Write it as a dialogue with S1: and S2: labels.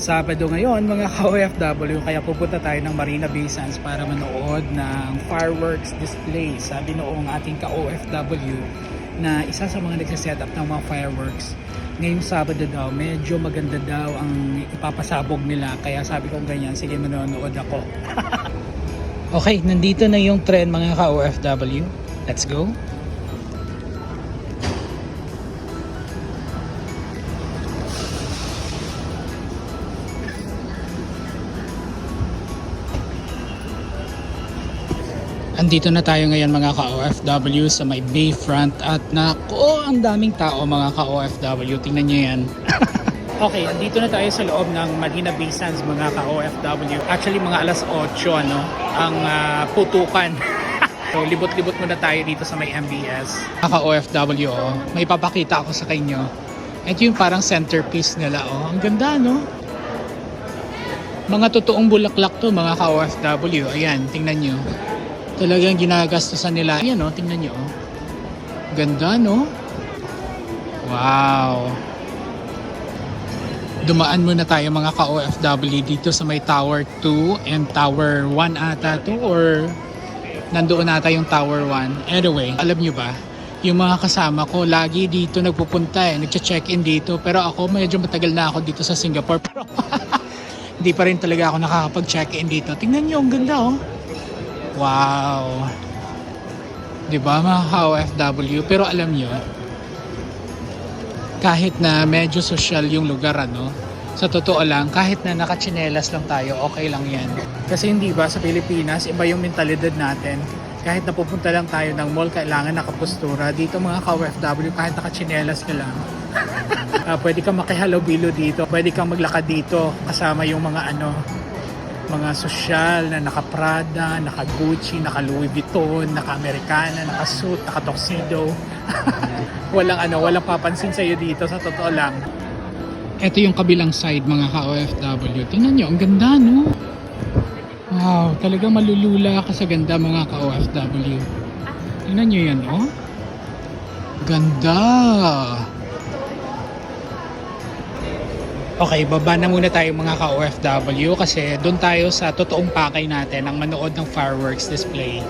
S1: Sabado ngayon mga ka-OFW, kaya pupunta tayo ng Marina Bay Sands para manood ng fireworks display. Sabi noong ating ka-OFW na isa sa mga nagsiset up ng mga fireworks ngayong Sabado daw, medyo maganda daw ang ipapasabog nila. Kaya sabi ko ganyan, sige manonood ako. Okay, nandito na yung trend mga ka-OFW. Let's go! Andito na tayo ngayon mga ka-OFW sa may Bayfront at nako, ang daming tao mga ka-OFW. Tingnan nyo yan. Okay, andito na tayo sa loob ng Marina Bay Sands mga ka-OFW. Actually mga alas 8 ano, ang putukan. So libot-libot muna tayo dito sa may MBS. Ka-OFW, oh, may papakita ako sa kanyo. Ito yung parang centerpiece nila. Oh. Ang ganda no? Mga totoong bulaklak to mga ka-OFW. Ayan, tingnan nyo. Talagang ginagastusan nila. Ayan o, tingnan nyo o. Ganda no? Wow! Dumaan muna tayo mga ka-OFW dito sa may Tower 2 and Tower 1 ata to, or nandoon ata yung Tower 1. Anyway, alam nyo ba? Yung mga kasama ko lagi dito nagpupunta nagche-check-in dito. Pero ako medyo matagal na ako dito sa Singapore. Pero hindi pa rin talaga ako nakakapag-check-in dito. Tingnan nyo, ang ganda oh. Wow! Diba mga ka-OFW? Pero alam nyo, kahit na medyo social yung lugar ano, sa totoo lang, kahit na nakachinelas lang tayo, okay lang yan. Kasi hindi ba sa Pilipinas, iba yung mentalidad natin. Kahit napupunta lang tayo ng mall, kailangan nakapostura. Dito mga ka-OFW, kahit nakachinelas ka lang. Pwede kang makihalubilo dito, pwede kang maglakad dito kasama yung mga mga sosyal na naka-Prada, naka-Gucci, naka-Louis Vuitton, naka-Americana, naka-suit, naka-tuxedo. walang papansin sa iyo dito sa totoo lang. Ito yung kabilang side mga ka-OFW. Tingnan nyo, ang ganda no? Wow, talagang malulula ka sa ganda mga ka-OFW. Tingnan nyo yan oh. Ganda! Okay, baba na muna tayo mga ka-OFW kasi doon tayo sa totoong pakay natin ang manood ng fireworks display.